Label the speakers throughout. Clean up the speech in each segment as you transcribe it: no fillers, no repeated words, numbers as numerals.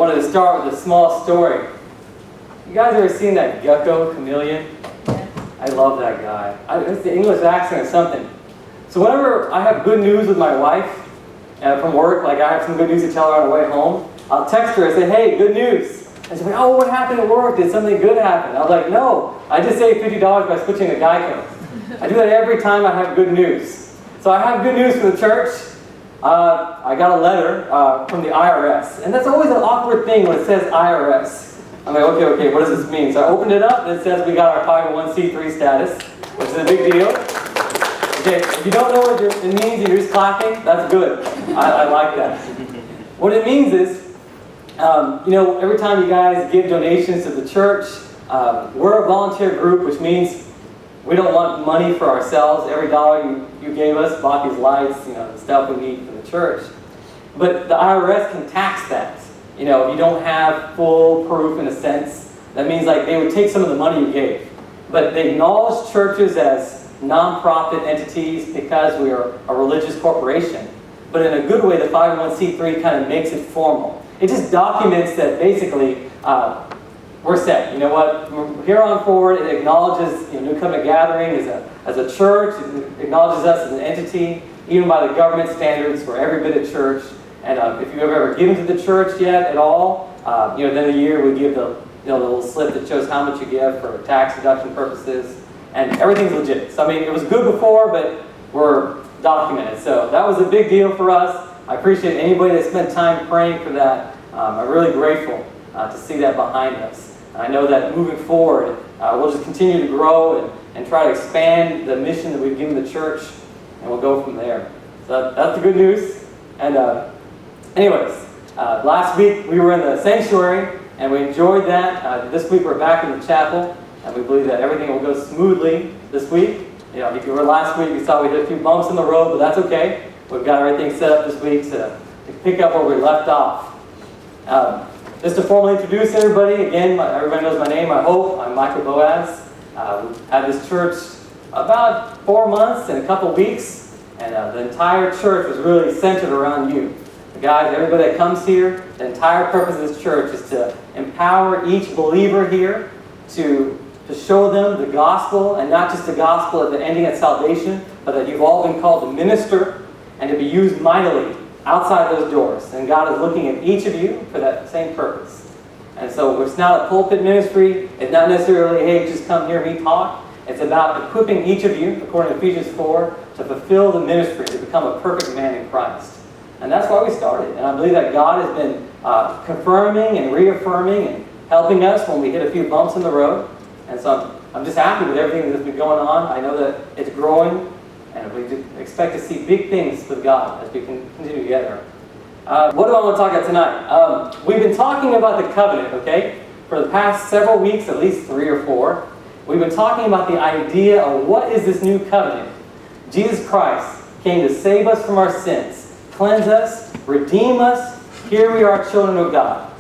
Speaker 1: wanted to start with a small story. You guys ever seen that gecko chameleon? I love that guy. It's the English accent or something. So whenever I have good news with my wife from work, like I have some good news to tell her on the way home, I'll text her and say, hey, good news. And she's like, oh, what happened at work? Did something good happen? I was like, no, I just saved $50 by switching to Geico. I do that every time I have good news. So I have good news for the church. I got a letter from the IRS. And that's always an awkward thing when it says IRS. I'm like, okay, what does this mean? So I opened it up and it says we got our 501c3 status, which is a big deal. Okay, if you don't know what it means and you're just clapping, that's good. I like that. What it means is, every time you guys give donations to the church, we're a volunteer group, which means we don't want money for ourselves. Every dollar you gave us bought these lights, the stuff we need for the church. But the IRS can tax that. If you don't have full proof in a sense, that means like they would take some of the money you gave. But they acknowledge churches as non-profit entities because we are a religious corporation. But in a good way, the 501c3 kind of makes it formal. It just documents that basically we're set. You know what? From here on forward, it acknowledges New Covenant Gathering as a church. It acknowledges us as an entity, even by the government standards for every bit of church. And if you've ever given to the church yet at all, then a year we give the little slip that shows how much you give for tax deduction purposes, and everything's legit. So it was good before, but we're documented. So that was a big deal for us. I appreciate anybody that spent time praying for that. I'm really grateful to see that behind us. And I know that moving forward, we'll just continue to grow and try to expand the mission that we've given the church, and we'll go from there. So that's the good news. And anyways, last week we were in the sanctuary and we enjoyed that. This week we're back in the chapel and we believe that everything will go smoothly this week. If you were last week, you saw we hit a few bumps in the road, but that's okay. We've got everything set up this week to pick up where we left off. Just to formally introduce everybody, again, everybody knows my name, I hope. I'm Michael Boaz. We've had this church about 4 months and a couple weeks, and the entire church was really centered around you. Guys, everybody that comes here, the entire purpose of this church is to empower each believer here to show them the gospel, and not just the gospel at the ending at salvation, but that you've all been called to minister and to be used mightily outside those doors. And God is looking at each of you for that same purpose. And so it's not a pulpit ministry. It's not necessarily, hey, just come hear me talk. It's about equipping each of you, according to Ephesians 4, to fulfill the ministry, to become a perfect man in Christ. And that's why we started. And I believe that God has been confirming and reaffirming and helping us when we hit a few bumps in the road. And so I'm just happy with everything that's been going on. I know that it's growing, and we expect to see big things with God as we can continue together. What do I want to talk about tonight? We've been talking about the covenant, okay? For the past several weeks, at least 3 or 4, we've been talking about the idea of what is this new covenant. Jesus Christ came to save us from our sins, cleanse us, redeem us. Here we are, children of God.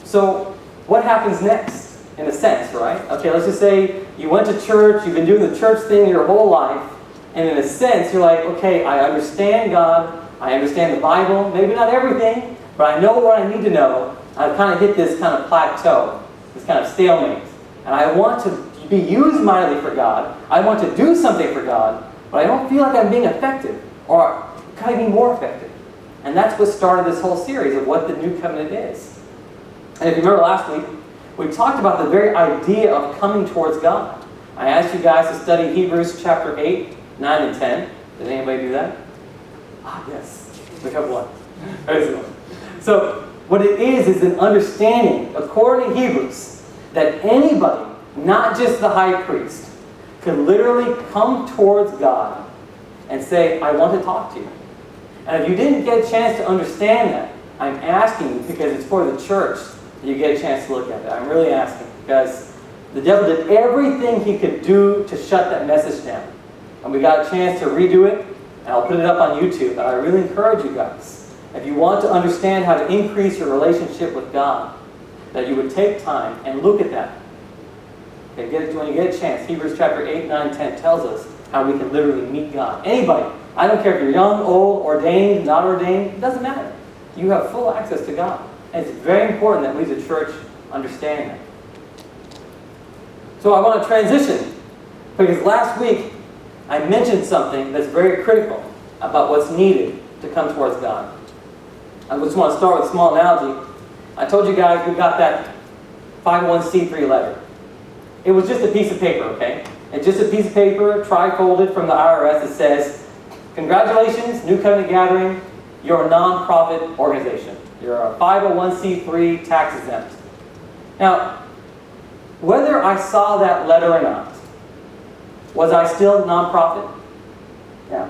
Speaker 1: So what happens next, in a sense, right? Okay, let's just say you went to church, you've been doing the church thing your whole life, and in a sense, you're like, okay, I understand God, I understand the Bible, maybe not everything, but I know what I need to know. I've kind of hit this kind of plateau, this kind of stalemate, and I want to be used mightily for God. I want to do something for God, but I don't feel like I'm being effective, or can I be more effective? And that's what started this whole series of what the new covenant is. And if you remember last week, we talked about the very idea of coming towards God. I asked you guys to study Hebrews chapter 8, 9, and 10. Did anybody do that? Yes. Look up one. So what it is an understanding, according to Hebrews, that anybody, not just the high priest, could literally come towards God and say, I want to talk to you. And if you didn't get a chance to understand that, I'm asking you, because it's for the church, that you get a chance to look at that. I'm really asking, because the devil did everything he could do to shut that message down. And we got a chance to redo it, and I'll put it up on YouTube. But I really encourage you guys, if you want to understand how to increase your relationship with God, that you would take time and look at that. Okay, when you get a chance, Hebrews chapter 8, 9, 10 tells us how we can literally meet God. Anybody. I don't care if you're young, old, ordained, not ordained. It doesn't matter. You have full access to God. And it's very important that we as a church understand that. So I want to transition, because last week I mentioned something that's very critical about what's needed to come towards God. I just want to start with a small analogy. I told you guys we got that 501c3 letter. It was just a piece of paper, okay? It's just a piece of paper, tri-folded from the IRS that says, congratulations, New Covenant Gathering, you're a non-profit organization. You're a 501c3 tax exempt. Now, whether I saw that letter or not, was I still non-profit? Yeah.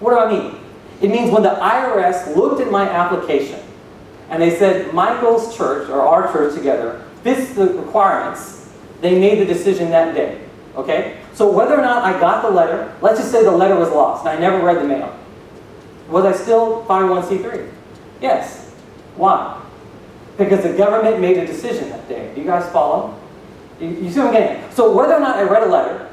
Speaker 1: What do I mean? It means when the IRS looked at my application and they said Michael's church, or our church together, fits the requirements, they made the decision that day. Okay? So whether or not I got the letter, let's just say the letter was lost and I never read the mail. Was I still 501c3? Yes. Why? Because the government made a decision that day. Do you guys follow? You see what I'm getting at? So whether or not I read a letter,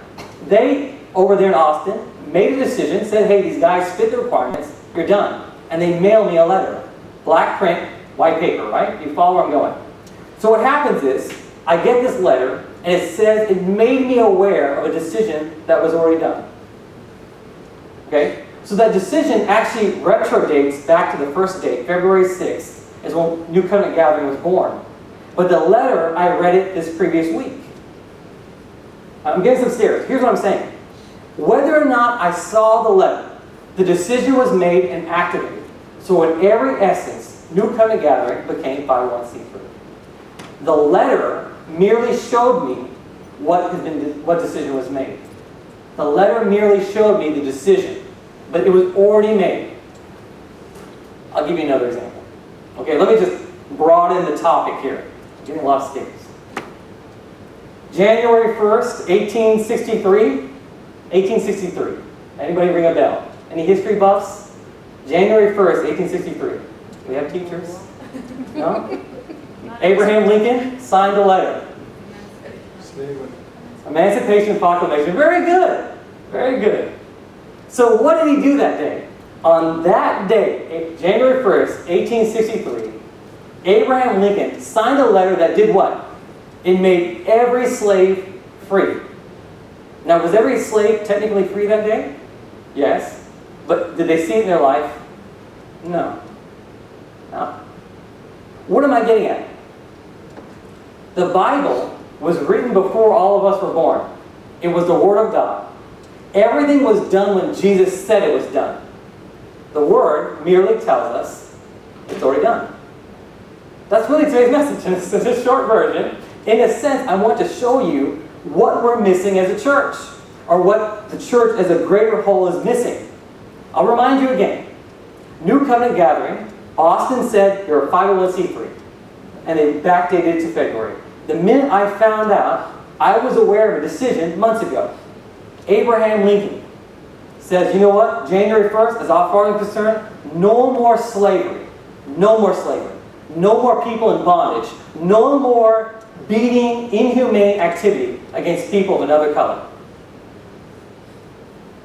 Speaker 1: they, over there in Austin, made a decision, said, hey, these guys fit the requirements, you're done. And they mailed me a letter. Black print, white paper, right? You follow where I'm going? So what happens is, I get this letter, and it says it made me aware of a decision that was already done. Okay? So that decision actually retrodates back to the first date, February 6th, is when New Covenant Gathering was born. But the letter, I read it this previous week. I'm getting some stares. Here's what I'm saying. Whether or not I saw the letter, the decision was made and activated. So in every essence, New Covenant Gathering became 501c3. The letter merely showed me what decision was made. The letter merely showed me the decision, but it was already made. I'll give you another example. Okay, let me just broaden the topic here. I'm getting a lot of stares. January 1st, 1863. Anybody ring a bell? Any history buffs? January 1st, 1863. We have teachers? No? Abraham Lincoln signed a letter. Emancipation Proclamation. Very good. Very good. So what did he do that day? On that day, January 1st, 1863, Abraham Lincoln signed a letter that did what? It made every slave free. Now, was every slave technically free that day? Yes. But did they see it in their life? No. No. What am I getting at? The Bible was written before all of us were born. It was the Word of God. Everything was done when Jesus said it was done. The Word merely tells us it's already done. That's really today's message. It's a short version. In a sense, I want to show you what we're missing as a church, or what the church as a greater whole is missing. I'll remind you again. New Covenant Gathering, Austin said you're a 501c3, and they backdated it to February. The minute I found out, I was aware of a decision months ago. Abraham Lincoln says, you know what, January 1st, as far as I'm concerned, no more slavery. No more slavery. No more people in bondage. No more beating, inhumane activity against people of another color.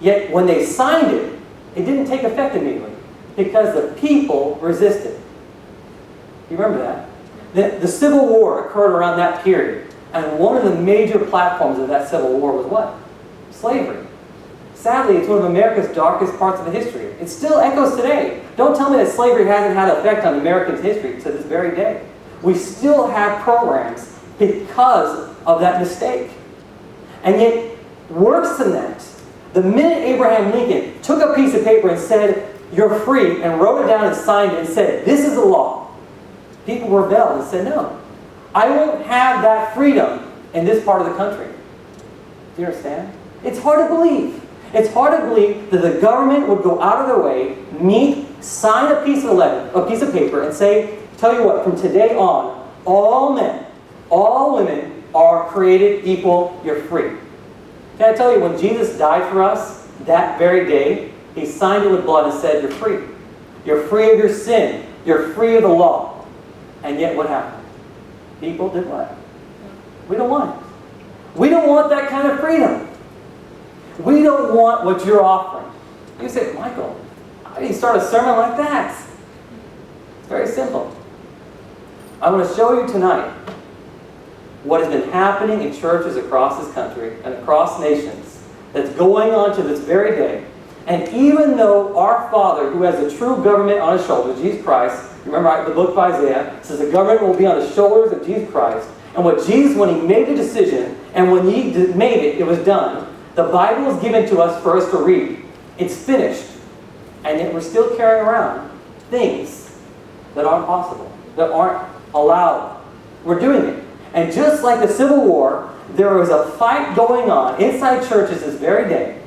Speaker 1: Yet when they signed it, it didn't take effect immediately because the people resisted. You remember that? The Civil War occurred around that period, and one of the major platforms of that Civil War was what? Slavery. Sadly, it's one of America's darkest parts of the history. It still echoes today. Don't tell me that slavery hasn't had an effect on American history to this very day. We still have programs because of that mistake. And yet, worse than that, the minute Abraham Lincoln took a piece of paper and said, you're free, and wrote it down and signed it and said, this is the law, people rebelled and said, no, I won't have that freedom in this part of the country. Do you understand? It's hard to believe. It's hard to believe that the government would go out of their way, sign a piece of paper, and say, tell you what, from today on, all men, all women are created equal, you're free. Can I tell you, when Jesus died for us, that very day, he signed it with blood and said, you're free. You're free of your sin. You're free of the law. And yet what happened? People did what? We don't want it. We don't want that kind of freedom. We don't want what you're offering. You say, Michael, how do you start a sermon like that? It's very simple. I want to show you tonight what has been happening in churches across this country and across nations that's going on to this very day. And even though our Father, who has the true government on his shoulders, Jesus Christ, remember the book of Isaiah, says the government will be on the shoulders of Jesus Christ. And what Jesus, when he made the decision, and when he made it, it was done. The Bible is given to us for us to read. It's finished. And yet we're still carrying around things that aren't possible, that aren't allowed. We're doing it. And just like the Civil War, there was a fight going on inside churches this very day,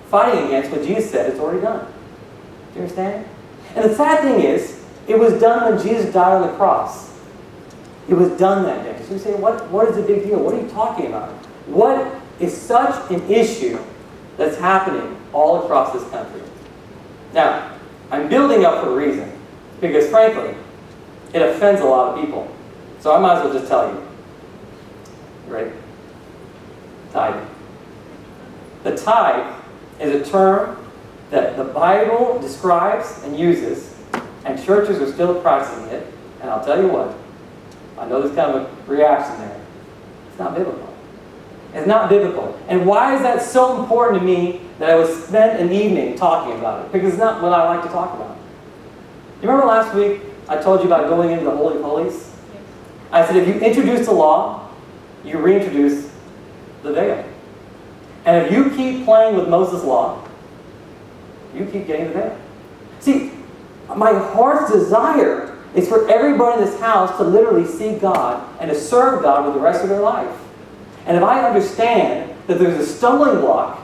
Speaker 1: fighting against what Jesus said it's already done. Do you understand? And the sad thing is, it was done when Jesus died on the cross. It was done that day. So you say, what is the big deal? What are you talking about? What is such an issue that's happening all across this country? Now, I'm building up for a reason, because frankly, it offends a lot of people. So I might as well just tell you. You ready? Tithing. The tithe is a term that the Bible describes and uses, and churches are still practicing it. And I'll tell you what, I know there's kind of a reaction there. It's not biblical. It's not biblical. And why is that so important to me that I would spend an evening talking about it? Because it's not what I like to talk about. You remember last week I told you about going into the Holy of Holies? Yes. I said if you introduce the law, you reintroduce the veil. And if you keep playing with Moses' law, you keep getting the veil. See, my heart's desire is for everybody in this house to literally see God and to serve God with the rest of their life. And if I understand that there's a stumbling block,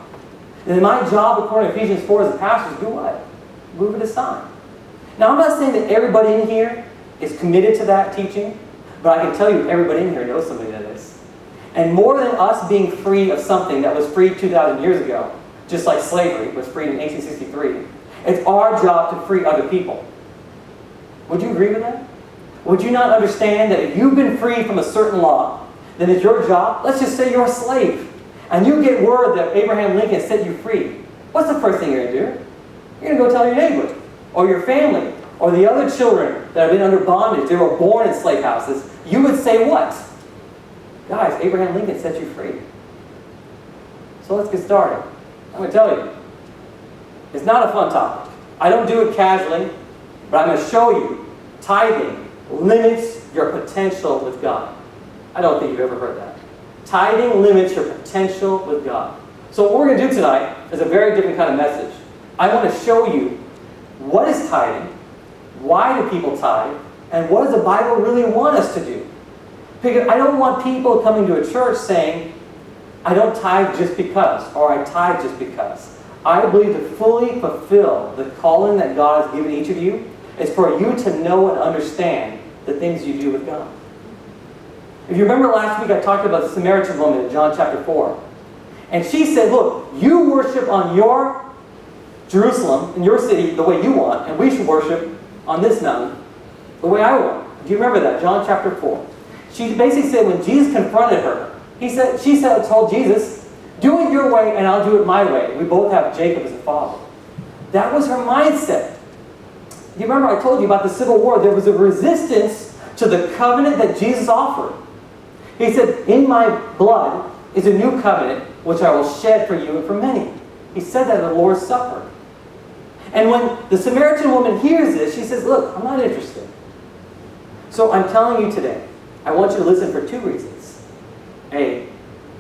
Speaker 1: then my job, according to Ephesians 4 as a pastor, is do what? Move it aside. Now, I'm not saying that everybody in here is committed to that teaching, but I can tell you everybody in here knows somebody that is. And more than us being free of something that was freed 2,000 years ago, just like slavery was freed in 1863, it's our job to free other people. Would you agree with that? Would you not understand that if you've been freed from a certain law, then it's your job? Let's just say you're a slave, and you get word that Abraham Lincoln set you free. What's the first thing you're going to do? You're going to go tell your neighbor, or your family, or the other children that have been under bondage. They were born in slave houses. You would say what? Guys, Abraham Lincoln set you free. So let's get started. I'm going to tell you, it's not a fun topic. I don't do it casually, but I'm going to show you tithing limits your potential with God. I don't think you've ever heard that. Tithing limits your potential with God. So what we're going to do tonight is a very different kind of message. I want to show you what is tithing, why do people tithe, and what does the Bible really want us to do? Because I don't want people coming to a church saying, I don't tithe just because, or I tithe just because. I believe to fully fulfill the calling that God has given each of you is for you to know and understand the things you do with God. If you remember last week I talked about the Samaritan woman in John chapter 4. And she said, look, you worship on your Jerusalem, in your city, the way you want, and we should worship on this mountain the way I want. Do you remember that? John chapter 4. She basically said when Jesus confronted her, she told Jesus, do it your way and I'll do it my way. We both have Jacob as a father. That was her mindset. You remember I told you about the Civil War. There was a resistance to the covenant that Jesus offered. He said, in my blood is a new covenant which I will shed for you and for many. He said that at the Lord's Supper. And when the Samaritan woman hears this, she says, look, I'm not interested. So I'm telling you today, I want you to listen for two reasons. A,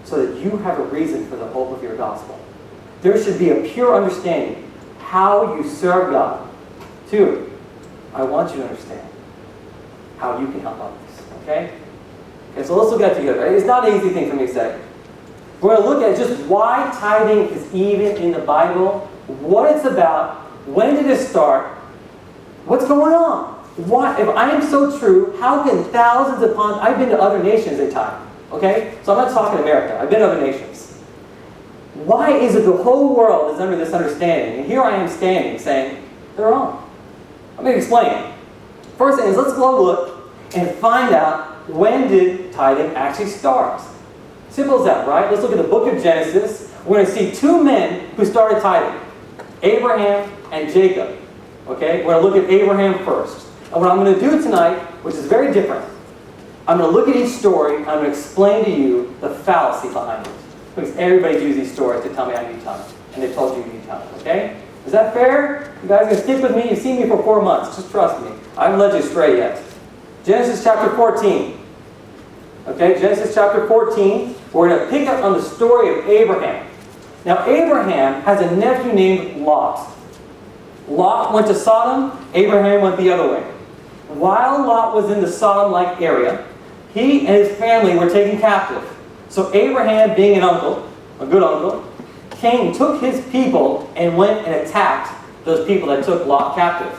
Speaker 1: so that you have a reason for the hope of your gospel. There should be a pure understanding how you serve God. Two, I want you to understand how you can help others. Okay? Okay, so let's look at it together. It's not an easy thing for me to say. We're going to look at just why tithing is even in the Bible, what it's about, when did it start, what's going on. Why, if I am so true, how can thousands upon... I've been to other nations that tithe. Okay? So I'm not talking America. I've been to other nations. Why is it the whole world is under this understanding? And here I am standing saying, they're wrong. Let me explain. First thing is, let's go look and find out when did tithing actually start. Simple as that, right? Let's look at the book of Genesis. We're going to see two men who started tithing. Abraham and Jacob. Okay? We're going to look at Abraham first. And what I'm going to do tonight, which is very different, I'm going to look at each story, and I'm going to explain to you the fallacy behind it. Because everybody's used these stories to tell me I need time. And they told you you need time, okay? Is that fair? You guys are going to stick with me? You've seen me for 4 months. Just trust me. I haven't led you astray yet. Genesis chapter 14. Okay, Genesis chapter 14. We're going to pick up on the story of Abraham. Now, Abraham has a nephew named Lot. Lot went to Sodom. Abraham went the other way. While Lot was in the Sodom-like area, he and his family were taken captive. So Abraham, being an uncle, a good uncle, took his people and went and attacked those people that took Lot captive.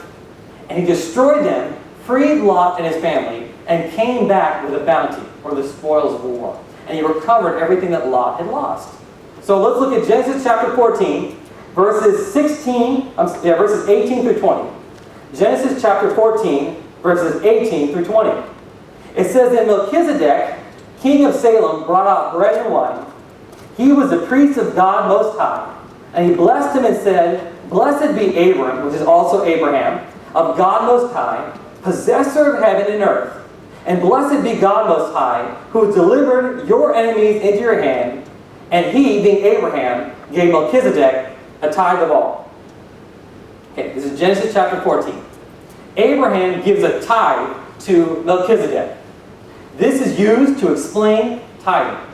Speaker 1: And he destroyed them, freed Lot and his family, and came back with a bounty, or the spoils of war. And he recovered everything that Lot had lost. So let's look at Genesis chapter 14, verses 18 through 20. Genesis chapter 14, verses 18 through 20. It says that Melchizedek, king of Salem, brought out bread and wine. He was the priest of God Most High. And he blessed him and said, Blessed be Abram, which is also Abraham, of God Most High, possessor of heaven and earth. And blessed be God Most High, who has delivered your enemies into your hand. And he, being Abraham, gave Melchizedek a tithe of all. Okay, this is Genesis chapter 14. Abraham gives a tithe to Melchizedek. This is used to explain tithing.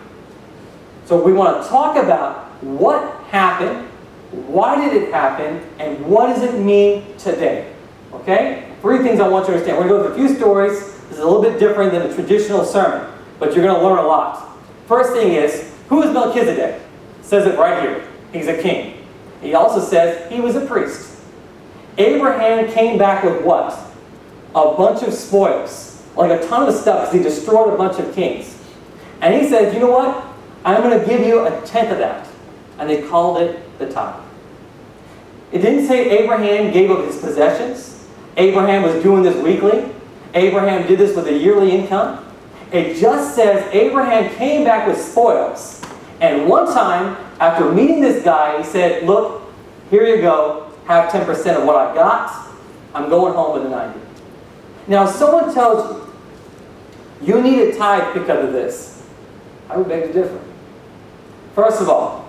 Speaker 1: So we want to talk about what happened, why did it happen, and what does it mean today. Okay? 3 things I want you to understand. We're going to go through a few stories. This is a little bit different than a traditional sermon, but you're going to learn a lot. First thing is, who is Melchizedek? It says it right here. He's a king. He also says he was a priest. Abraham came back with what? A bunch of spoils. Like a ton of stuff, because he destroyed a bunch of kings. And he said, you know what? I'm going to give you a tenth of that. And they called it the tithe. It didn't say Abraham gave up his possessions. Abraham was doing this weekly. Abraham did this with a yearly income. It just says Abraham came back with spoils. And one time, after meeting this guy, he said, look, here you go. Have 10% of what I got. I'm going home with a 90. Now, if someone tells you need a tithe because of this, I would beg to differ. First of all,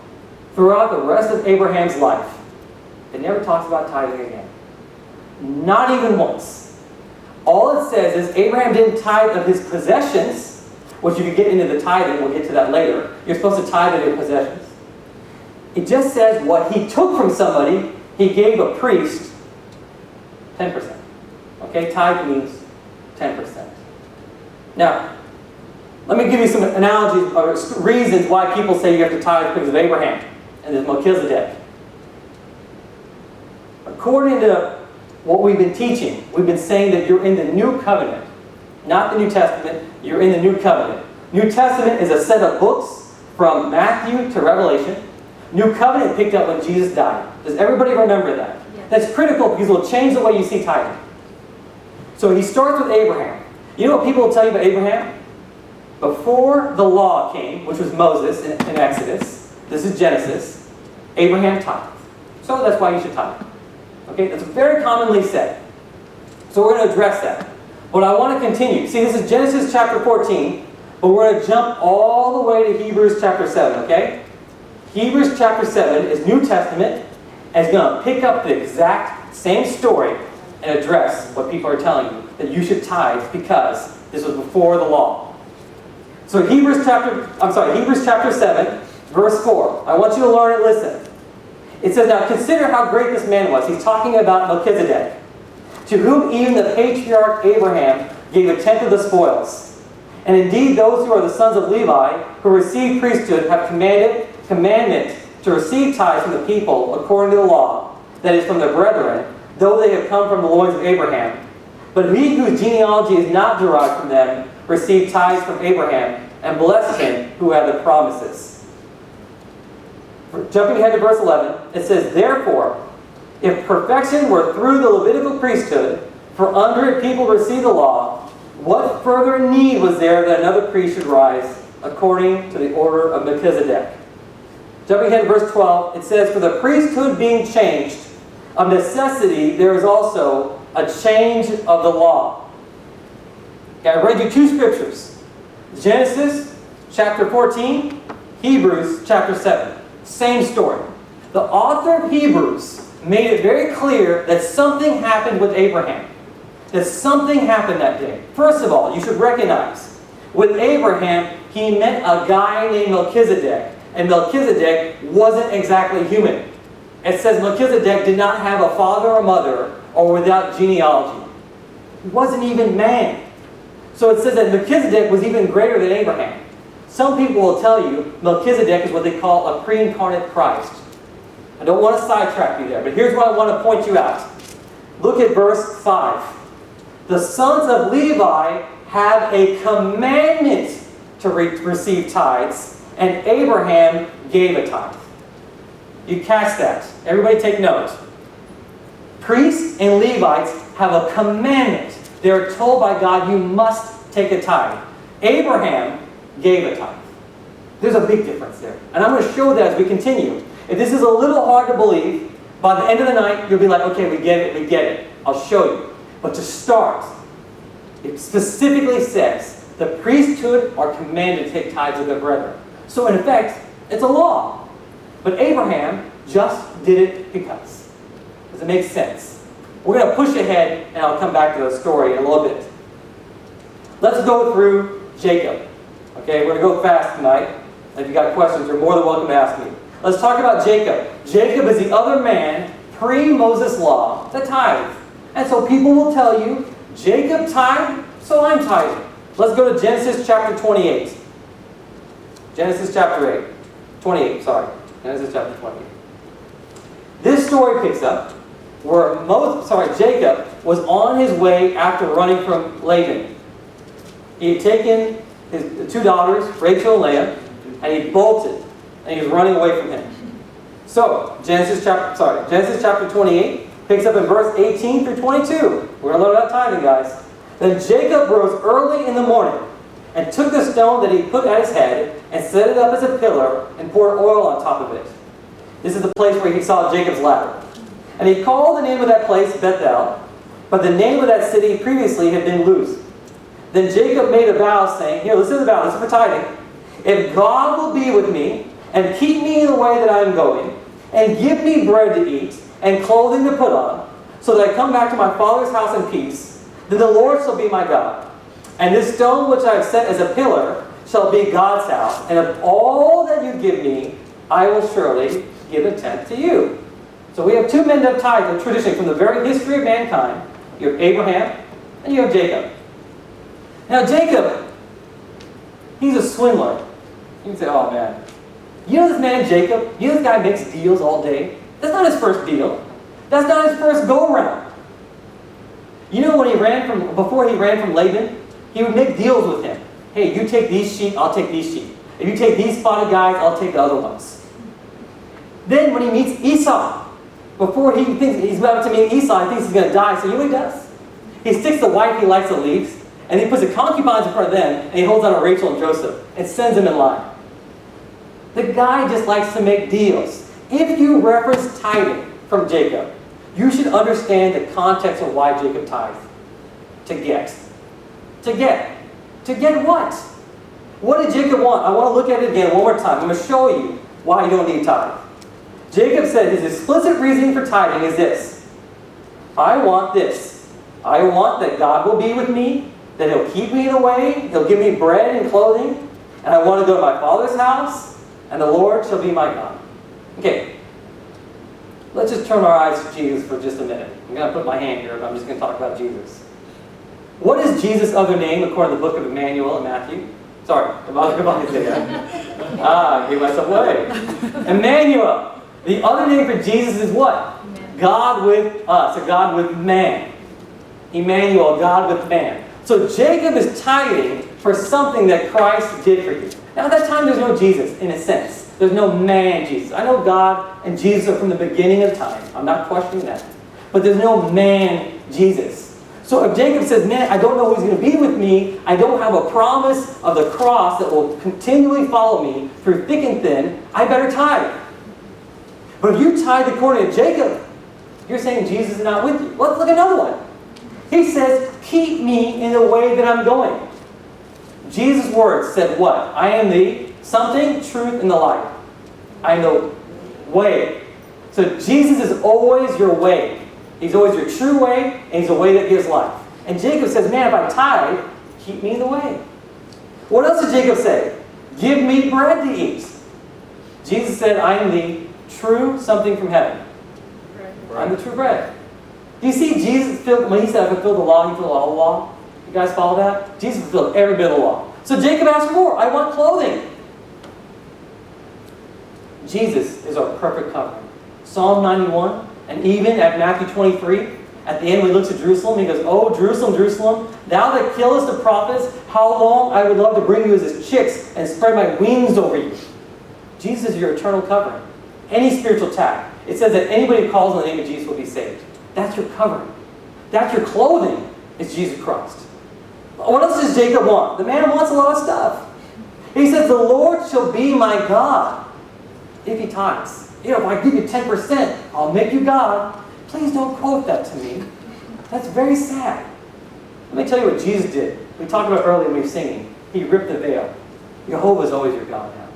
Speaker 1: throughout the rest of Abraham's life, it never talks about tithing again. Not even once. All it says is Abraham didn't tithe of his possessions, which if you get into the tithing, we'll get to that later. You're supposed to tithe of your possessions. It just says what he took from somebody, he gave a priest 10%. Okay, tithe means 10%. Now, let me give you some analogies or reasons why people say you have to tithe because of Abraham and this Melchizedek. According to what we've been teaching, we've been saying that you're in the New Covenant, not the New Testament, you're in the New Covenant. New Testament is a set of books from Matthew to Revelation. New Covenant picked up when Jesus died. Does everybody remember that? Yes. That's critical because it will change the way you see tithing. So he starts with Abraham. You know what people will tell you about Abraham? Before the law came, which was Moses in Exodus, this is Genesis, Abraham tithed. So that's why you should tithe. Okay, that's very commonly said. So we're going to address that. But I want to continue. See, this is Genesis chapter 14, but we're going to jump all the way to Hebrews chapter 7, okay? Hebrews chapter 7 is New Testament, and it's going to pick up the exact same story and address what people are telling you, that you should tithe because this was before the law. So Hebrews chapter 7, verse 4. I want you to learn and listen. It says, now consider how great this man was. He's talking about Melchizedek, to whom even the patriarch Abraham gave a tenth of the spoils. And indeed those who are the sons of Levi, who receive priesthood, have commandment to receive tithes from the people according to the law, that is from their brethren, though they have come from the loins of Abraham. But he whose genealogy is not derived from them received tithes from Abraham, and blessed him who had the promises. Jumping ahead to verse 11, it says, therefore, if perfection were through the Levitical priesthood, for under it people received the law, what further need was there that another priest should rise according to the order of Melchizedek? Jumping ahead to verse 12, it says, for the priesthood being changed, of necessity there is also a change of the law. Okay, I read you 2 scriptures. Genesis chapter 14, Hebrews chapter 7. Same story. The author of Hebrews made it very clear that something happened with Abraham. That something happened that day. First of all, you should recognize, with Abraham, he met a guy named Melchizedek. And Melchizedek wasn't exactly human. It says Melchizedek did not have a father or mother or without genealogy. He wasn't even man. So it says that Melchizedek was even greater than Abraham. Some people will tell you Melchizedek is what they call a pre-incarnate Christ. I don't want to sidetrack you there, but here's what I want to point you out. Look at verse 5. The sons of Levi have a commandment to receive tithes, and Abraham gave a tithe. You catch that. Everybody take note. Priests and Levites have a commandment. They're told by God, you must take a tithe. Abraham gave a tithe. There's a big difference there. And I'm going to show that as we continue. If this is a little hard to believe, by the end of the night, you'll be like, okay, we get it. I'll show you. But to start, it specifically says the priesthood are commanded to take tithes of their brethren. So in effect, it's a law. But Abraham just did it because. Does it make sense? We're going to push ahead, and I'll come back to the story in a little bit. Let's go through Jacob. Okay, we're going to go fast tonight. If you got questions, you're more than welcome to ask me. Let's talk about Jacob. Jacob is the other man, pre-Moses law, that tithe. And so people will tell you, Jacob tithed, so I'm tithing. Let's go to Genesis chapter 28. Genesis chapter 28. Genesis chapter 28. This story picks up where Jacob was on his way after running from Laban. He had taken his two daughters, Rachel and Leah, and he bolted, and he was running away from him. So, Genesis chapter 28 picks up in verse 18 through 22. We're going to learn about tithing, guys. Then Jacob rose early in the morning and took the stone that he put at his head and set it up as a pillar and poured oil on top of it. This is the place where he saw Jacob's ladder. And he called the name of that place Bethel, but the name of that city previously had been Luz. Then Jacob made a vow saying, here, listen to the vow, listen for tithing. If God will be with me and keep me in the way that I am going, and give me bread to eat and clothing to put on, so that I come back to my father's house in peace, then the Lord shall be my God. And this stone which I have set as a pillar shall be God's house. And of all that you give me, I will surely give a tenth to you. So we have two men that have tithed traditionally from the very history of mankind. You have Abraham and you have Jacob. Now Jacob, he's a swindler. You can say, oh man, you know this man Jacob? You know this guy makes deals all day? That's not his first deal. That's not his first go-around. You know when before he ran from Laban, he would make deals with him. Hey, you take these sheep, I'll take these sheep. If you take these spotted guys, I'll take the other ones. Then when he meets Esau, before he thinks he's about to meet Esau, he thinks he's going to die, so you know what he does? He sticks the wife he likes and leaves, and he puts the concubines in front of them, and he holds on to Rachel and Joseph, and sends them in line. The guy just likes to make deals. If you reference tithing from Jacob, you should understand the context of why Jacob tithed. To get. To get what? What did Jacob want? I want to look at it again one more time. I'm going to show you why you don't need tithe. Jacob said his explicit reasoning for tithing is this. I want this. I want that God will be with me, that He'll keep me in the way, He'll give me bread and clothing, and I want to go to my Father's house, and the Lord shall be my God. Okay, let's just turn our eyes to Jesus for just a minute. I'm going to put my hand here, but I'm just going to talk about Jesus. What is Jesus' other name according to the book of Emmanuel and Matthew? Sorry, about Isaiah. I gave myself away. Emmanuel. The other name for Jesus is what? Amen. God with us, or God with man. Emmanuel, God with man. So Jacob is tithing for something that Christ did for you. Now at that time there's no Jesus, in a sense. There's no man Jesus. I know God and Jesus are from the beginning of time. I'm not questioning that. But there's no man Jesus. So if Jacob says, man, I don't know who's going to be with me, I don't have a promise of the cross that will continually follow me through thick and thin, I better tithe. But if you tithe according to Jacob, you're saying Jesus is not with you. Let's look at another one. He says, keep me in the way that I'm going. Jesus' words said what? I am the something, truth, and the light. I am the way. So Jesus is always your way. He's always your true way, and He's the way that gives life. And Jacob says, man, if I tithe, keep me in the way. What else did Jacob say? Give me bread to eat. Jesus said, I am the true something from heaven. I'm the true bread. Do you see Jesus, when He said, I fulfilled the law, He fulfilled all the law? You guys follow that? Jesus fulfilled every bit of the law. So Jacob asked for more. I want clothing. Jesus is our perfect covering. Psalm 91, and even at Matthew 23, at the end when He looks at Jerusalem, He goes, oh, Jerusalem, Jerusalem, thou that killest the prophets, how long I would love to bring you as His chicks and spread my wings over you. Jesus is your eternal covering. Any spiritual attack. It says that anybody who calls on the name of Jesus will be saved. That's your covering. That's your clothing. It's Jesus Christ. What else does Jacob want? The man wants a lot of stuff. He says, the Lord shall be my God if he tithes. If I give you 10%, I'll make you God. Please don't quote that to me. That's very sad. Let me tell you what Jesus did. We talked about earlier when we were singing. He ripped the veil. Jehovah is always your God now.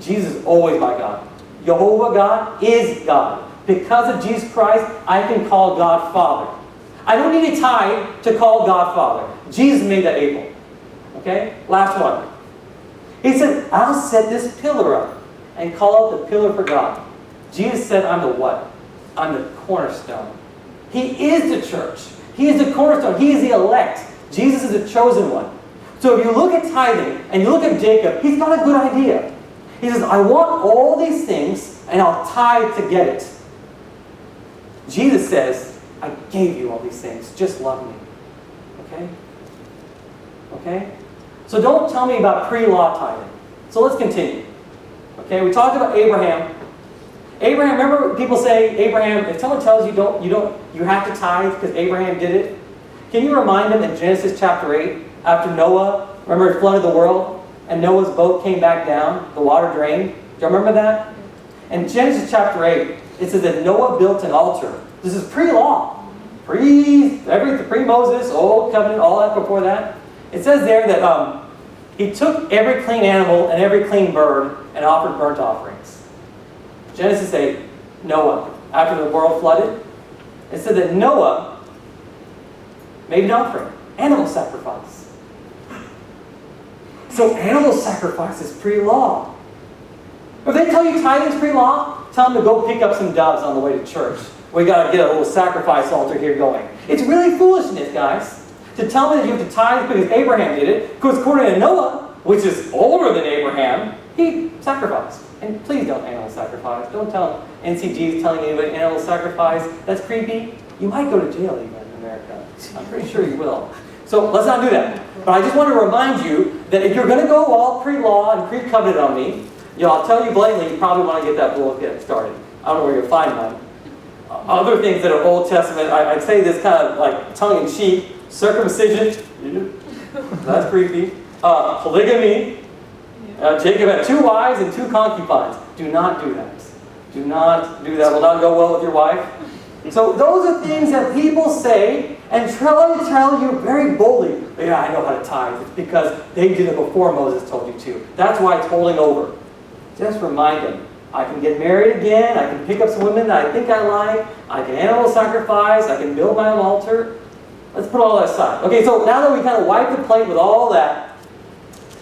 Speaker 1: Jesus is always my God. Jehovah God is God. Because of Jesus Christ, I can call God Father. I don't need a tithe to call God Father. Jesus made that able. Okay? Last one. He said, I'll set this pillar up and call it the pillar for God. Jesus said, I'm the what? I'm the cornerstone. He is the church. He is the cornerstone. He is the elect. Jesus is the chosen one. So if you look at tithing and you look at Jacob, he's got a good idea. He says, I want all these things and I'll tithe to get it. Jesus says, I gave you all these things. Just love me. Okay? Okay? So don't tell me about pre-law tithing. So let's continue. Okay, we talked about Abraham. Abraham, remember people say, Abraham, if someone tells you have to tithe because Abraham did it, can you remind them in Genesis chapter 8, after Noah, remember he flooded the world, and Noah's boat came back down, the water drained? Do you remember that? In Genesis chapter 8, it says that Noah built an altar. This is pre-law. Pre-Moses, Old Covenant, all that before that. It says there that he took every clean animal and every clean bird and offered burnt offerings. Genesis 8, Noah, after the world flooded, it said that Noah made an offering, animal sacrifice. So animal sacrifice is pre-law. If they tell you tithing is pre-law, tell them to go pick up some doves on the way to church. We got to get a little sacrifice altar here going. It's really foolishness, guys, to tell me that you have to tithe because Abraham did it. Because according to Noah, which is older than Abraham, he sacrificed. And please don't animal sacrifice. Don't tell NCGs telling anybody animal sacrifice. That's creepy. You might go to jail even in America. I'm pretty sure you will. So let's not do that. But I just want to remind you that if you're going to go all pre-law and pre-covenant on me, I'll tell you blatantly, you probably want to get that bullshit started. I don't know where you'll find one. Other things that are Old Testament, I'd say this kind of like tongue-in-cheek, circumcision, that's creepy. Polygamy, Jacob had 2 wives and 2 concubines. Do not do that. Do not do that. Will not go well with your wife. So those are things that people say and try to tell you very boldly, yeah, I know how to tithe. It's because they did it before Moses told you to. That's why it's holding over. Just remind them, I can get married again, I can pick up some women that I think I like, I can animal sacrifice, I can build my own altar. Let's put all that aside. Okay, so now that we kind of wiped the plate with all that,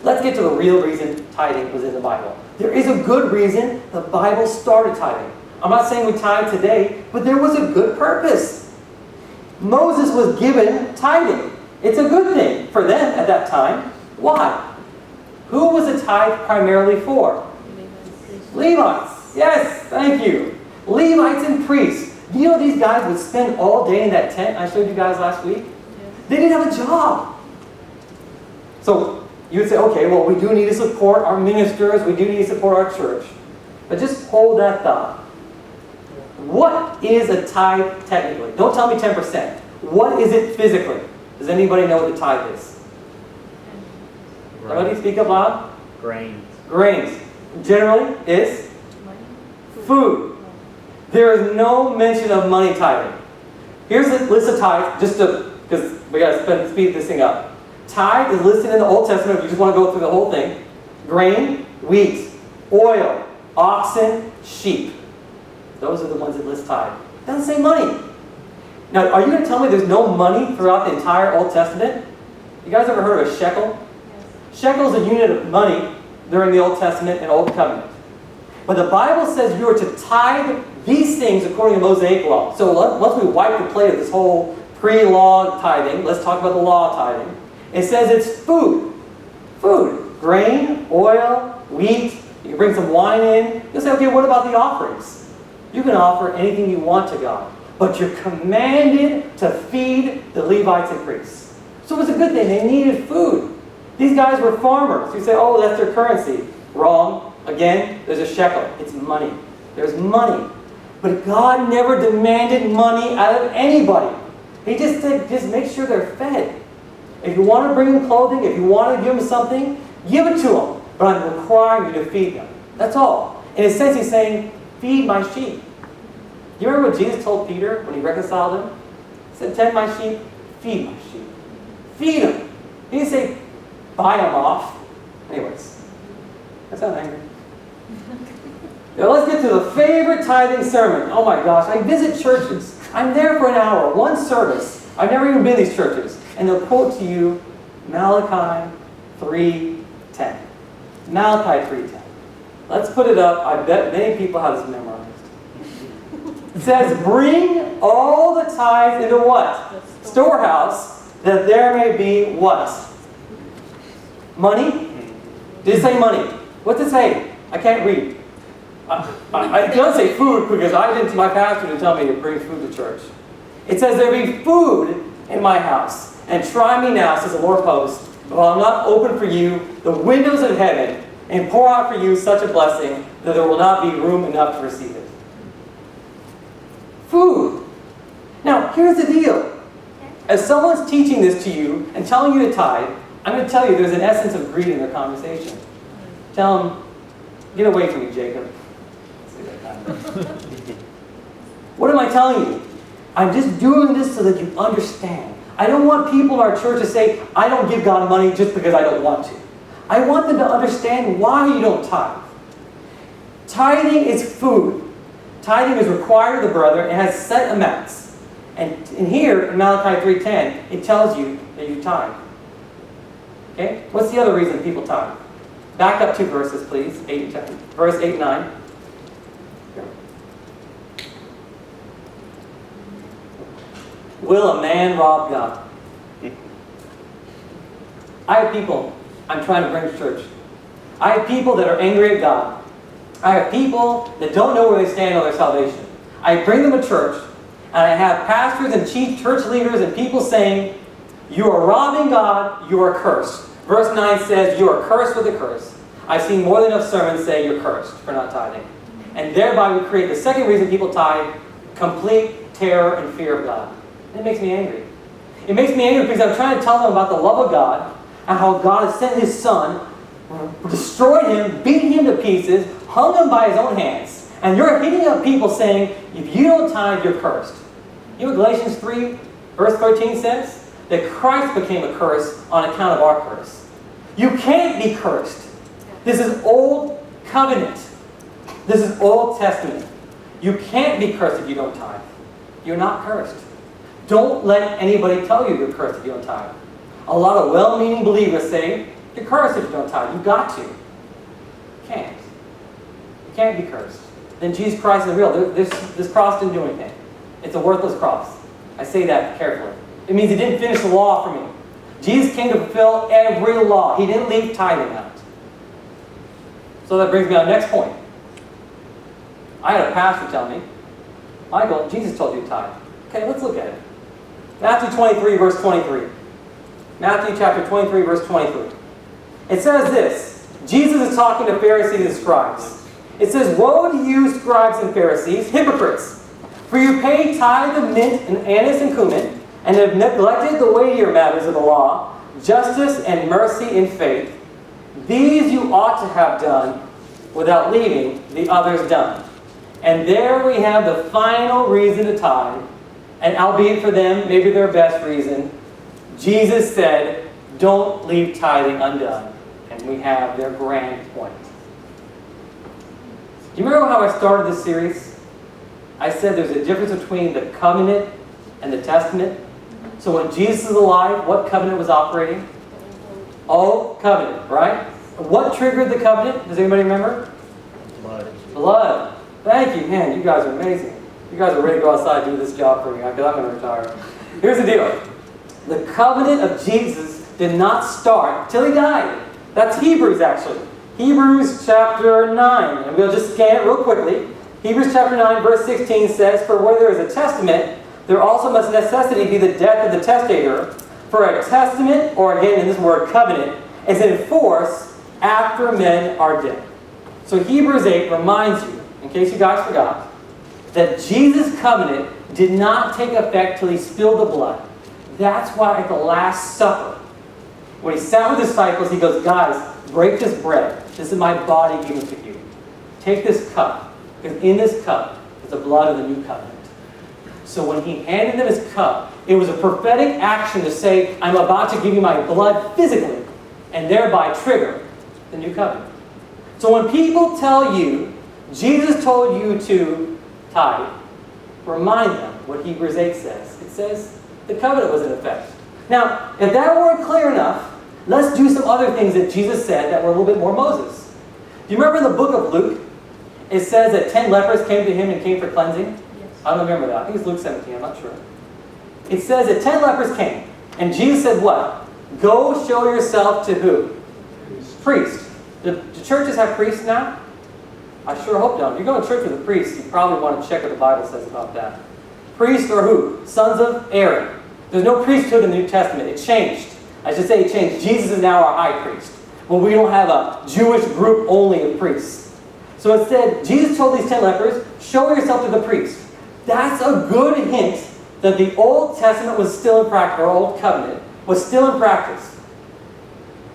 Speaker 1: let's get to the real reason tithing was in the Bible. There is a good reason the Bible started tithing. I'm not saying we tithe today, but there was a good purpose. Moses was given tithing. It's a good thing for them at that time. Why? Who was the tithe primarily for? Levites. Yes, thank you. Levites and priests. Do you know these guys would spend all day in that tent I showed you guys last week? They didn't have a job. So you would say, okay, well, we do need to support our ministers. We do need to support our church. But just hold that thought. What is a tithe technically? Don't tell me 10%. What is it physically? Does anybody know what the tithe is? Somebody speak up loud?
Speaker 2: Grains.
Speaker 1: Grains. Generally is food. There is no mention of money tithing. Here's a list of tithes, just because we got to speed this thing up. Tithe is listed in the Old Testament if you just want to go through the whole thing. Grain, wheat, oil, oxen, sheep. Those are the ones that list tithe. It doesn't say money. Now, are you going to tell me there's no money throughout the entire Old Testament? You guys ever heard of a shekel? Yes. Shekel is a unit of money during the Old Testament and Old Covenant. But the Bible says you are to tithe these things according to Mosaic law. So once we wipe the plate of this whole pre-law tithing, let's talk about the law tithing. It says it's food. Food. Grain, oil, wheat. You can bring some wine in. You'll say, okay, what about the offerings? You can offer anything you want to God. But you're commanded to feed the Levites and priests. So it was a good thing. They needed food. These guys were farmers. You say, oh, that's their currency. Wrong. Again, there's a shekel. It's money. There's money. But God never demanded money out of anybody. He just said, just make sure they're fed. If you want to bring them clothing, if you want to give them something, give it to them. But I'm requiring you to feed them. That's all. In a sense, he's saying, feed my sheep. Do you remember what Jesus told Peter when he reconciled him? He said, tend my sheep, feed my sheep. Feed them. He didn't say, buy them off. Anyways, that sounds angry. Now let's get to the favorite tithing sermon. Oh my gosh, I visit churches. I'm there for an hour, one service. I've never even been to these churches. And they'll quote to you Malachi 3:10. Malachi 3:10. Let's put it up. I bet many people have this memorized. It says, bring all the tithes into what? Storehouse, that there may be what? Money? Did it say money? What's it say? I can't read. It doesn't say food because my pastor didn't tell me to bring food to church. It says there be food in my house. And try me now, says the Lord of hosts, while I'm not open for you the windows of heaven and pour out for you such a blessing that there will not be room enough to receive it. Food. Now, here's the deal. As someone's teaching this to you and telling you to tithe, I'm going to tell you there's an essence of greed in their conversation. Tell them, get away from me, Jacob. What am I telling you? I'm just doing this so that you understand. I don't want people in our church to say, I don't give God money just because I don't want to. I want them to understand why you don't tithe. Tithing is food. Tithing is required of the brethren. It has set amounts. And in here, in Malachi 3:10, it tells you that you tithe. Okay? What's the other reason people tithe? Back up 2 verses, please. Verse 8 and 9. Will a man rob God? I have people I'm trying to bring to church. I have people that are angry at God. I have people that don't know where they stand on their salvation. I bring them to church, and I have pastors and chief church leaders and people saying, you are robbing God, you are cursed. Verse 9 says, you are cursed with a curse. I've seen more than enough sermons say you're cursed for not tithing. And thereby we create the second reason people tithe, complete terror and fear of God. And it makes me angry. It makes me angry because I'm trying to tell them about the love of God and how God has sent His Son, destroyed Him, beat Him to pieces, hung Him by His own hands. And you're hitting up people saying, if you don't tithe, you're cursed. You know what Galatians 3, verse 13 says? That Christ became a curse on account of our curse. You can't be cursed. This is Old Covenant. This is Old Testament. You can't be cursed if you don't tithe. You're not cursed. Don't let anybody tell you you're cursed if you don't tithe. A lot of well-meaning believers say, you're cursed if you don't tithe. You've got to. You can't. You can't be cursed. Then Jesus Christ is real. This cross didn't do anything. It's a worthless cross. I say that carefully. It means He didn't finish the law for me. Jesus came to fulfill every law. He didn't leave tithing out. So that brings me on the next point. I had a pastor tell me, Michael, Jesus told you to tithe. Okay, let's look at it. Matthew 23, verse 23. Matthew chapter 23, verse 23. It says this. Jesus is talking to Pharisees and scribes. It says, woe to you, scribes and Pharisees, hypocrites! For you pay tithe of mint and anise and cumin, and have neglected the weightier matters of the law, justice and mercy and faith. These you ought to have done without leaving the others done. And there we have the final reason to tithe, and albeit for them, maybe their best reason. Jesus said, don't leave tithing undone. And we have their grand point. Do you remember how I started this series? I said there's a difference between the covenant and the testament. So when Jesus is alive, what covenant was operating? Old covenant, right? What triggered the covenant? Does anybody remember?
Speaker 2: Blood.
Speaker 1: Blood. Thank you. Man, you guys are amazing. You guys are ready to go outside and do this job for me because I'm going to retire. Here's the deal. The covenant of Jesus did not start till he died. That's Hebrews, actually. Hebrews chapter 9. And we'll just scan it real quickly. Hebrews chapter 9, verse 16 says, "For where there is a testament, there also must necessity be the death of the testator. For a testament," or again in this word covenant, "is in force after men are dead." So Hebrews 8 reminds you, in case you guys forgot, that Jesus' covenant did not take effect till he spilled the blood. That's why at the Last Supper, when he sat with the disciples, he goes, "Guys, break this bread. This is my body given to you. Take this cup, because in this cup is the blood of the new covenant." So when he handed them his cup, it was a prophetic action to say, "I'm about to give you my blood physically," and thereby trigger the new covenant. So when people tell you, Jesus told you to tithe, remind them what Hebrews 8 says. It says the covenant was in effect. Now, if that weren't clear enough, let's do some other things that Jesus said that were a little bit more Moses. Do you remember in the book of Luke, it says that 10 lepers came to him and came for cleansing?
Speaker 3: Yes.
Speaker 1: I don't remember that. I think it's Luke 17, I'm not sure. It says that 10 lepers came. And Jesus said what? Go show yourself to who? Priest. Do churches have priests now? I sure hope not. If you're going to church with a priest, you probably want to check what the Bible says about that. Priests are who? Sons of Aaron. There's no priesthood in the New Testament. It changed. I should say it changed. Jesus is now our high priest. Well, we don't have a Jewish group only of priests. So it said, Jesus told these 10 lepers, show yourself to the priest. That's a good hint that the Old Testament was still in practice, or Old Covenant was still in practice.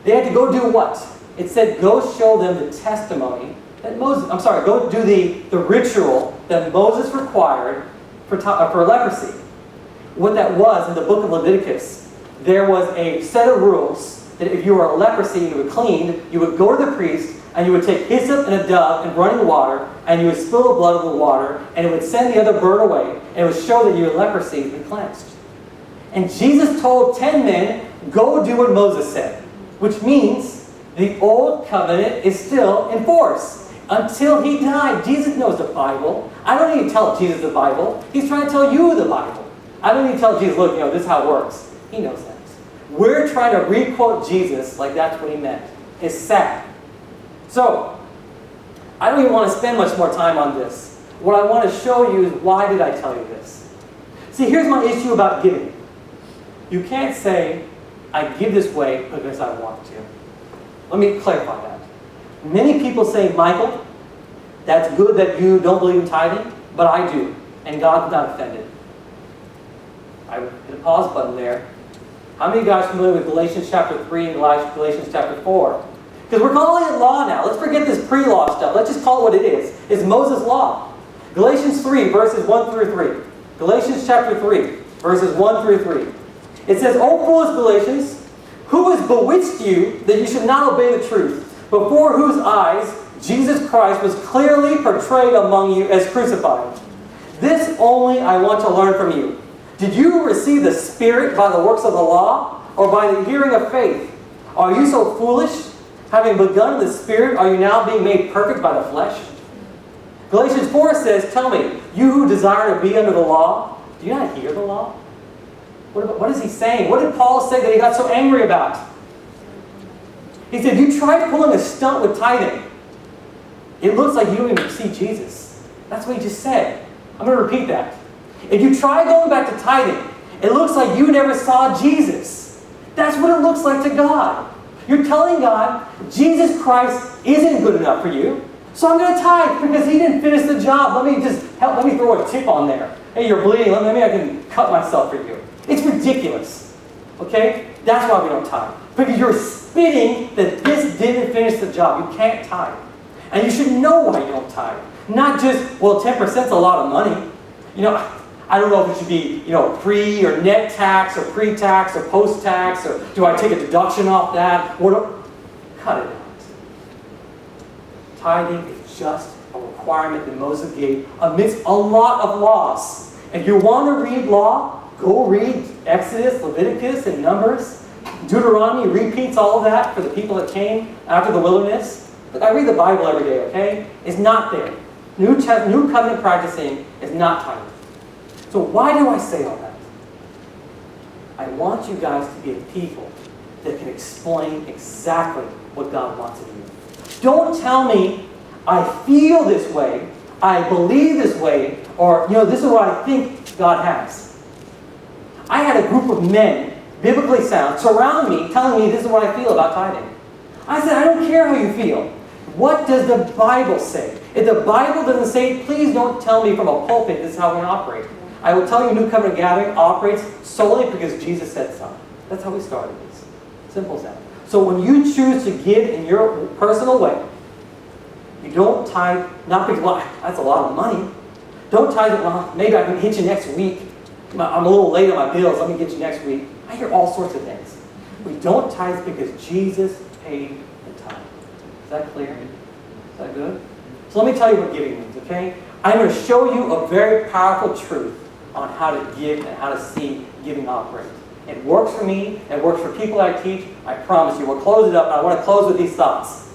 Speaker 1: They had to go do what? It said, go show them the testimony that Moses, go do the ritual that Moses required for leprosy. What that was in the book of Leviticus, there was a set of rules that if you were a leprosy and you were cleaned, you would go to the priest and you would take hyssop and a dove and running water and you would spill the blood of the water and it would send the other bird away and it would show that your leprosy had been cleansed. And Jesus told 10 men, go do what Moses said, which means the old covenant is still in force. Until he died. Jesus knows the Bible. I don't need to tell Jesus the Bible. He's trying to tell you the Bible. I don't need to tell Jesus, look, this is how it works. He knows that. We're trying to re-quote Jesus like that's what he meant. It's sad. So, I don't even want to spend much more time on this. What I want to show you is why did I tell you this? See, here's my issue about giving. You can't say, I give this way because I want to. Let me clarify that. Many people say, Michael, that's good that you don't believe in tithing, but I do, and God's not offended. I hit a pause button there. How many of you guys are familiar with Galatians chapter 3 and Galatians chapter 4? Because we're calling it law now. Let's forget this pre-law stuff. Let's just call it what it is. It's Moses' law. Galatians 3, verses 1 through 3. Galatians chapter 3, verses 1 through 3. It says, O foolish Galatians, who has bewitched you that you should not obey the truth, before whose eyes Jesus Christ was clearly portrayed among you as crucified? This only I want to learn from you. Did you receive the Spirit by the works of the law, or by the hearing of faith? Are you so foolish? Having begun in the Spirit, are you now being made perfect by the flesh? Galatians 4 says, tell me, you who desire to be under the law, do you not hear the law? What is he saying? What did Paul say that he got so angry about? He said, you tried pulling a stunt with tithing. It looks like you don't even see Jesus. That's what he just said. I'm going to repeat that. If you try going back to tithing, it looks like you never saw Jesus. That's what it looks like to God. You're telling God, Jesus Christ isn't good enough for you, so I'm going to tithe because he didn't finish the job. Let me throw a tip on there. Hey, you're bleeding. Maybe I can cut myself for you. It's ridiculous. Okay? That's why we don't tithe. Because you're spitting that this didn't finish the job. You can't tithe. And you should know why you don't tithe. Not just, well, 10% is a lot of money. I don't know if it should be, pre or net tax or pre-tax or post-tax, or do I take a deduction off that? Cut it out. Tithing is just a requirement that Moses gave amidst a lot of laws. If you want to read law, go read Exodus, Leviticus, and Numbers. Deuteronomy repeats all of that for the people that came after the wilderness. Look, I read the Bible every day, okay? It's not there. New covenant practicing is not tithing. So why do I say all that? I want you guys to be a people that can explain exactly what God wants of you. Don't tell me, I feel this way, I believe this way, or, this is what I think God has. I had a group of men, biblically sound, surround me, telling me this is what I feel about tithing. I said, I don't care how you feel. What does the Bible say? If the Bible doesn't say it, please don't tell me from a pulpit this is how we're going to operate. I will tell you New Covenant Gathering operates solely because Jesus said so. That's how we started this. Simple as that. So when you choose to give in your personal way, you don't tithe, not because, well, that's a lot of money. Don't tithe, well, maybe I can hit you next week. I'm a little late on my bills, let me get you next week. I hear all sorts of things. We don't tithe because Jesus paid the tithe. Is that clear? Is that good? So let me tell you what giving means, okay? I'm going to show you a very powerful truth on how to give and how to see giving operate. It works for me. It works for people I teach. I promise you. We'll close it up. And I want to close with these thoughts.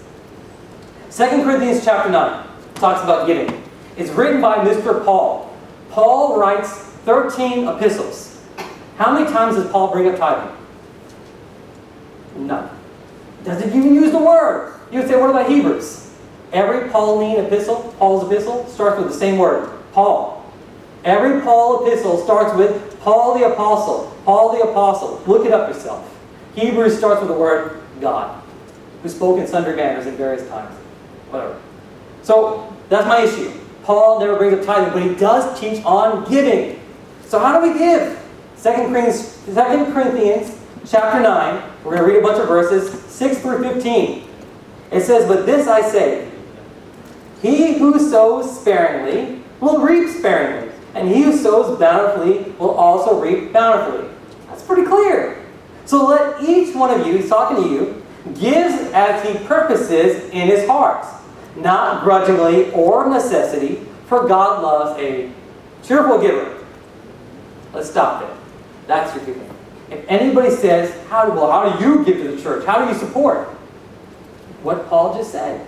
Speaker 1: 2 Corinthians chapter 9 talks about giving. It's written by Mr. Paul. Paul writes 13 epistles. How many times does Paul bring up tithing? None. Doesn't even use the word. You would say, what about Hebrews? Every Pauline epistle, Paul's epistle, starts with the same word, Paul. Every Paul epistle starts with Paul the Apostle. Paul the Apostle. Look it up yourself. Hebrews starts with the word God, who spoke in sundry manners in various times. Whatever. So, that's my issue. Paul never brings up tithing, but he does teach on giving. So how do we give? 2 Corinthians chapter 9, we're going to read a bunch of verses, 6 through 15. It says, but this I say, he who sows sparingly will reap sparingly, and he who sows bountifully will also reap bountifully. That's pretty clear. So let each one of you, he's talking to you, gives as he purposes in his heart, not grudgingly or necessity, for God loves a cheerful giver. Let's stop there. That's your giving. If anybody says, how do you give to the church? How do you support? What Paul just said.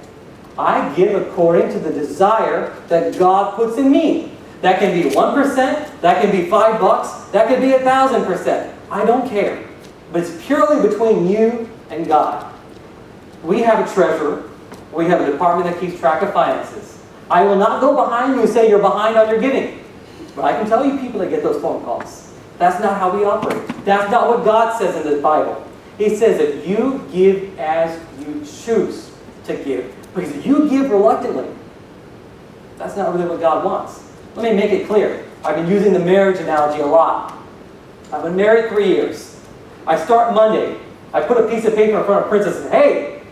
Speaker 1: I give according to the desire that God puts in me. That can be 1%, that can be $5, that could be 1,000%. I don't care. But it's purely between you and God. We have a treasurer. We have a department that keeps track of finances. I will not go behind you and say you're behind on your giving. But I can tell you people that get those phone calls. That's not how we operate. That's not what God says in the Bible. He says that you give as you choose to give. Because if you give reluctantly, that's not really what God wants. Let me make it clear. I've been using the marriage analogy a lot. I've been married 3 years. I start Monday. I put a piece of paper in front of Princess and say, hey,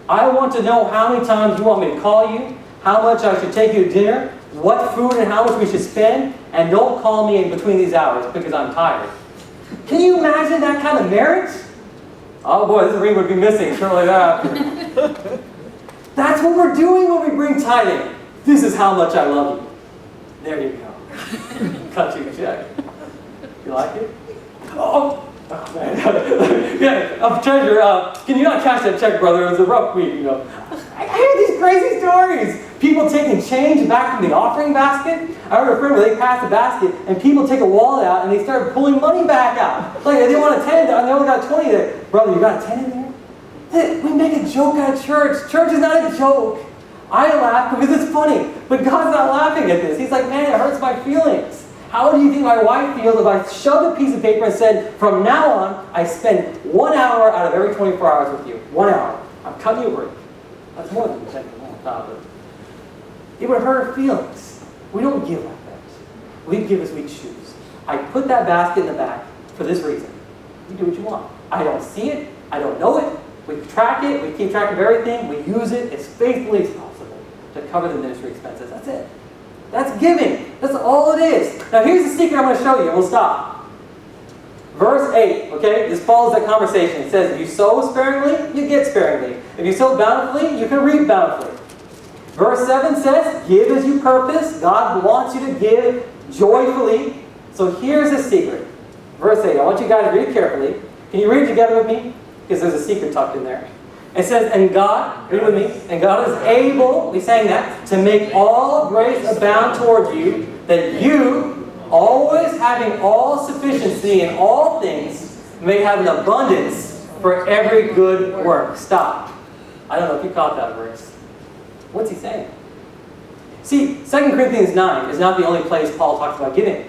Speaker 1: I want to know how many times you want me to call you, how much I should take you to dinner, what food and how much we should spend, and don't call me in between these hours because I'm tired. Can you imagine that kind of marriage? Oh boy, this ring would be missing shortly thereafter. That's what we're doing when we bring tithing. This is how much I love you. There you go. Cut you a check. You like it? Oh man. Yeah, treasurer, can you not cash that check, brother? It was a rough week, you know. I hear these crazy stories. People taking change back from the offering basket. I remember a friend where they passed the basket and people take a wallet out and they start pulling money back out. Like they want a 10 and they only got 20 there. Brother, you got a 10 in there? We make a joke out of church. Church is not a joke. I laugh because it's funny, but God's not laughing at this. He's like, man, it hurts my feelings. How do you think my wife feels if I shoved a piece of paper and said, from now on, I spend 1 hour out of every 24 hours with you. 1 hour. I'm cutting you a break. That's more than 10 minutes. It would hurt her feelings. We don't give like that. We give as we choose. I put that basket in the back for this reason. You do what you want. I don't see it. I don't know it. We track it. We keep track of everything. We use it as faithfully as possible to cover the ministry expenses. That's it. That's giving. That's all it is. Now here's the secret I'm going to show you, and we'll stop. Verse 8, okay? This follows that conversation. It says, if you sow sparingly, you get sparingly. If you sow bountifully, you can reap bountifully. Verse 7 says, give as you purpose. God wants you to give joyfully. So here's the secret. Verse 8, I want you guys to read carefully. Can you read together with me? Because there's a secret tucked in there. It says, and God, read with me, and God is able, we sang that, to make all grace abound toward you, that you, always having all sufficiency in all things, may have an abundance for every good work. Stop. I don't know if you caught that verse. What's he saying? See, 2 Corinthians 9 is not the only place Paul talks about giving.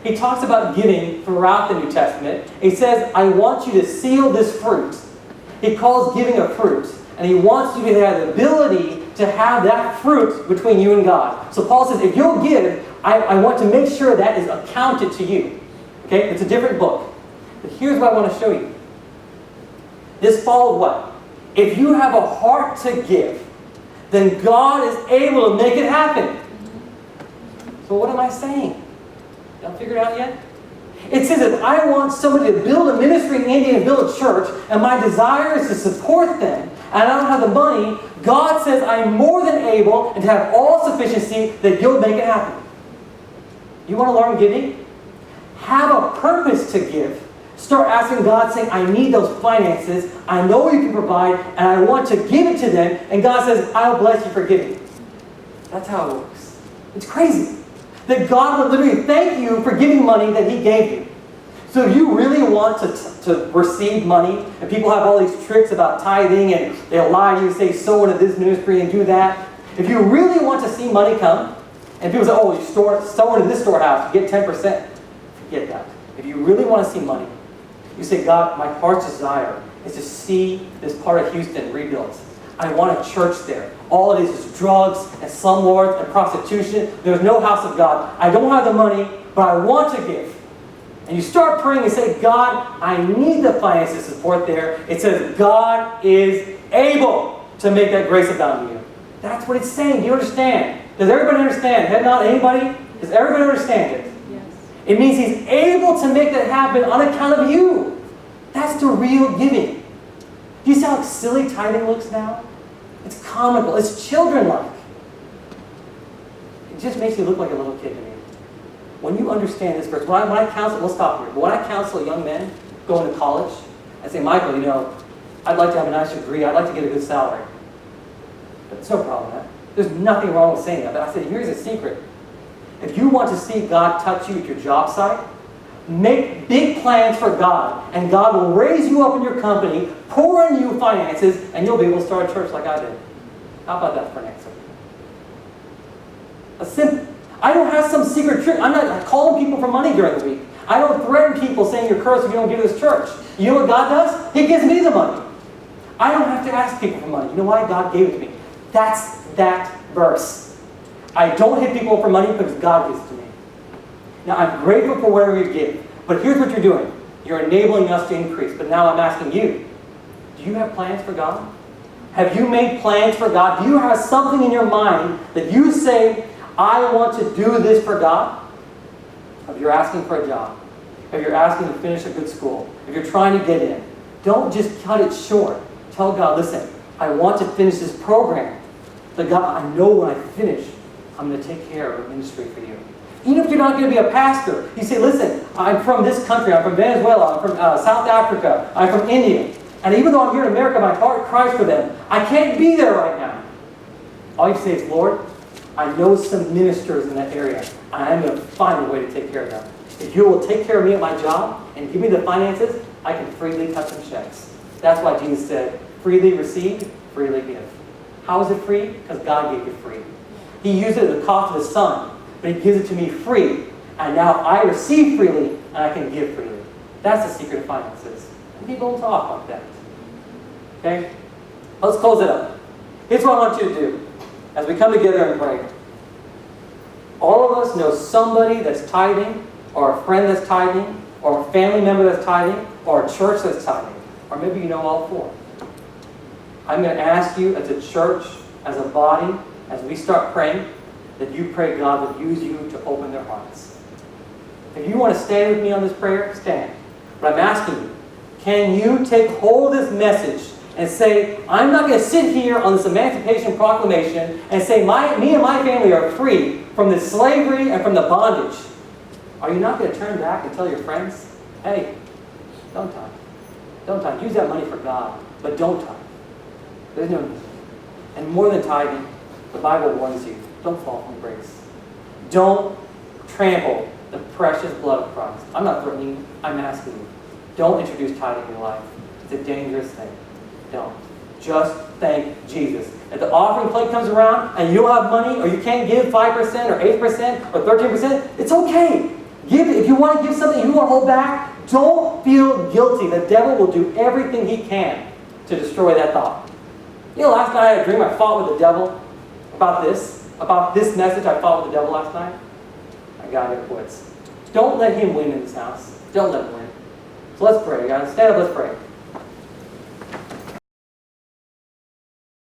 Speaker 1: He talks about giving throughout the New Testament. He says, I want you to seal this fruit. He calls giving a fruit. And he wants you to have the ability to have that fruit between you and God. So Paul says, if you'll give, I want to make sure that is accounted to you. Okay? It's a different book. But here's what I want to show you. This follows what? If you have a heart to give, then God is able to make it happen. So what am I saying? Y'all figured it out yet? It says if I want somebody to build a ministry in India and build a church, and my desire is to support them, and I don't have the money, God says I'm more than able and to have all sufficiency that you'll make it happen. You want to learn giving? Have a purpose to give. Start asking God, saying, I need those finances. I know you can provide, and I want to give it to them. And God says, I'll bless you for giving. That's how it works. It's crazy. That God would literally thank you for giving money that He gave you. So if you really want to receive money, and people have all these tricks about tithing, and they'll lie to you, say, sow into this ministry and do that. If you really want to see money come, and people say, oh, you sow into this storehouse, you get 10%. Forget that. If you really want to see money, you say, God, my heart's desire is to see this part of Houston rebuilt. I want a church there. All it is drugs and slumlords and prostitution. There's no house of God. I don't have the money, but I want to give. And you start praying and say, God, I need the finances to support there. It says, God is able to make that grace abound to you. That's what it's saying. Do you understand? Does everybody understand? Head nod, anybody? Does everybody understand it? Yes. It means He's able to make that happen on account of you. That's the real giving. Do you see how silly tithing looks now? It's comical. It's children-like. It just makes you look like a little kid to me. When you understand this verse, when I counsel, we'll stop here. But when I counsel young men going to college, I say, Michael, I'd like to have a nice degree. I'd like to get a good salary. But there's no problem with that. There's nothing wrong with saying that. But I said, here's a secret. If you want to see God touch you at your job site, make big plans for God, and God will raise you up in your company, pour in you finances, and you'll be able to start a church like I did. How about that for an answer? I don't have some secret trick. I'm not calling people for money during the week. I don't threaten people saying you're cursed if you don't give to this church. You know what God does? He gives me the money. I don't have to ask people for money. You know why? God gave it to me. That's that verse. I don't hit people for money because God gives it to me. Now, I'm grateful for whatever you give. But here's what you're doing. You're enabling us to increase. But now I'm asking you, do you have plans for God? Have you made plans for God? Do you have something in your mind that you say, I want to do this for God? If you're asking for a job, if you're asking to finish a good school, if you're trying to get in, don't just cut it short. Tell God, listen, I want to finish this program. But God, I know when I finish, I'm going to take care of a ministry for you. Even if you're not going to be a pastor, you say, listen, I'm from this country, I'm from Venezuela, I'm from South Africa, I'm from India. And even though I'm here in America, my heart cries for them. I can't be there right now. All you say is, Lord, I know some ministers in that area, and I'm going to find a way to take care of them. If you will take care of me at my job and give me the finances, I can freely cut some checks. That's why Jesus said, freely receive, freely give. How is it free? Because God gave it free. He used it at the cost of His Son, but He gives it to me free. And now I receive freely, and I can give freely. That's the secret of finances. And people don't talk like that. Okay? Let's close it up. Here's what I want you to do as we come together and pray. All of us know somebody that's tithing, or a friend that's tithing, or a family member that's tithing, or a church that's tithing. Or maybe you know all four. I'm going to ask you as a church, as a body, as we start praying, that you pray God would use you to open their hearts. If you want to stand with me on this prayer, stand. But I'm asking you, can you take hold of this message and say, I'm not going to sit here on this Emancipation Proclamation and say, me and my family are free from the slavery and from the bondage. Are you not going to turn back and tell your friends, hey, don't tithe. Don't tithe. Use that money for God, but don't tithe. There's no need. And more than tithing, the Bible warns you, don't fall from grace. Don't trample the precious blood of Christ. I'm not threatening, I'm asking you. Don't introduce tithing in your life. It's a dangerous thing. Don't. Just thank Jesus. If the offering plate comes around and you don't have money, or you can't give 5% or 8% or 13%, it's okay. Give. If you want to give something, you want to hold back, don't feel guilty. The devil will do everything he can to destroy that thought. You know, last night I had a dream. I fought with the devil about this message. I fought with the devil last night. I got it quits. Don't let him win in this house. Don't let him win. So let's pray, guys. Stand up, let's pray.